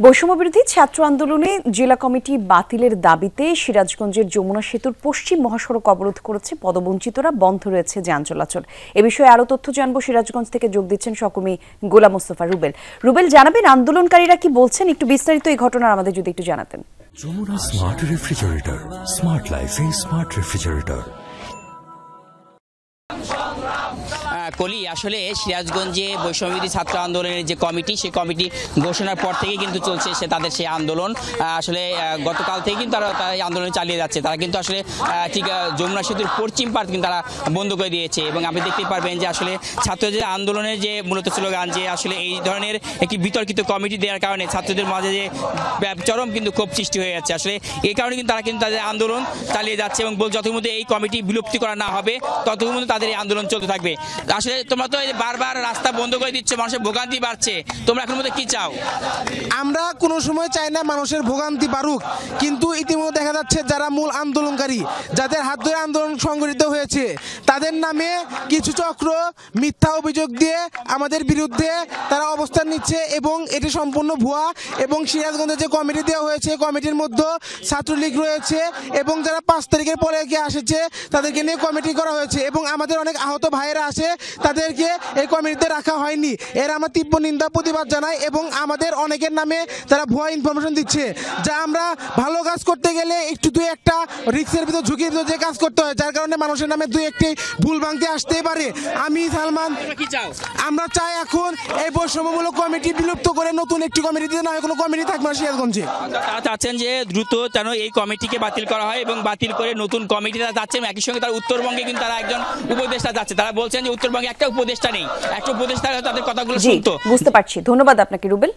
বৈষম্যবিরোধী ছাত্র আন্দোলনে জেলা কমিটি বাতিলের দাবিতে সিরাজগঞ্জের যমুনা সেতুর পশ্চিম মহাসড়ক অবরোধ করেছে পদবঞ্চিতরা, বন্ধ রয়েছে যান চলাচল। এ বিষয়ে আরো তথ্য জানবো, সিরাজগঞ্জ থেকে যোগ দিচ্ছেন সহকর্মী গোলাম মোস্তফা রুবেল। রুবেল, জানাবেন আন্দোলনকারীরা কি বলছেন, একটু বিস্তারিত এই ঘটনার আমাদের যদি একটু জানাতেন। যমুনা স্মার্ট রেফ্রিজারেটর, স্মার্ট লাইফে স্মার্ট রেফ্রিজারেটর। কলি আসলে সিরাজগঞ্জে বৈষম্যবিরোধী ছাত্র আন্দোলনের যে কমিটি, সেই কমিটি ঘোষণার পর থেকে কিন্তু চলছে তাদের সেই আন্দোলন। আসলে গতকাল থেকে কিন্তু তারা এই আন্দোলন চালিয়ে যাচ্ছে। তারা কিন্তু আসলে ঠিক যমুনা সেতুর পশ্চিম পার কিন্তু তারা বন্ধ করে দিয়েছে এবং আপনি দেখতে পারবেন যে আসলে ছাত্রদের আন্দোলনের যে মূলত স্লোগান, যে আসলে এই ধরনের একটি বিতর্কিত কমিটি দেওয়ার কারণে ছাত্রদের মাঝে যে চরম কিন্তু ক্ষোভ সৃষ্টি হয়ে যাচ্ছে। আসলে এই কারণে কিন্তু তারা কিন্তু তাদের আন্দোলন চালিয়ে যাচ্ছে এবং যতক্ষণ মধ্যে এই কমিটি বিলুপ্তি করা না হবে ততক্ষণ মধ্যে তাদের এই আন্দোলন চলতে থাকবে। আসলে তোমরা তো বারবার রাস্তা বন্ধ করে দিচ্ছ, মানুষের ভোগান্তি বাড়ছে, তোমরা এখন মধ্যে কি চাও? আমরা কোনো সময় চাই না মানুষের ভোগান্তি বাড়ুক, কিন্তু ইতিমধ্যে দেখা যাচ্ছে যারা মূল আন্দোলনকারী, যাদের হাত ধরে আন্দোলন সংগঠিত হয়েছে, তাদের নামে কিছু চক্র মিথ্যা অভিযোগ দিয়ে আমাদের বিরুদ্ধে তারা অবস্থান নিচ্ছে এবং এটি সম্পূর্ণ ভুয়া। এবং সিরাজগঞ্জে যে কমিটি দেওয়া হয়েছে, কমিটির মধ্যে ছাত্রলীগ রয়েছে এবং যারা 5 তারিখের পরে এসেছে তাদেরকে নিয়ে কমিটি করা হয়েছে এবং আমাদের অনেক আহত ভাইয়েরা আছে, তাদেরকে এই কমিটিতে রাখা হয়নি। এর আমরা তীব্র নিন্দা প্রতিবাদ জানাই এবং আমাদের অনেকের নামে তারা ভুয়া ইনফরমেশন দিচ্ছে, যা আমরা ভালো কাজ করতে গেলে একটু দুই একটা রিস্কের ভিতর ঝুঁকির ভিতর যে কাজ করতে হয়, যার কারণে মানুষের নামে দুই একটি ভুল ভাঙতে আসতেই পারে। আমি সালমান, আমরা চাই এখন এই বৈষম্যমূলক কমিটি বিলুপ্ত করে নতুন একটি কমিটি দিতে, না হয় কোনো কমিটি থাকবে না সিরাজগঞ্জে। তারা চাচ্ছেন যে দ্রুত যেন এই কমিটিকে বাতিল করা হয় এবং বাতিল করে নতুন কমিটি তারা চাচ্ছেন। একই সঙ্গে তারা উত্তরবঙ্গে কিন্তু তারা একজন উপদেষ্টা যাচ্ছে, তারা বলছেন যে উত্তরবঙ্গে একটা উপদেষ্টা নেই, একটা উপদেষ্টা তাদের কথাগুলো শুনতো। বুঝতে পারছি, ধন্যবাদ আপনাকে রুবেল।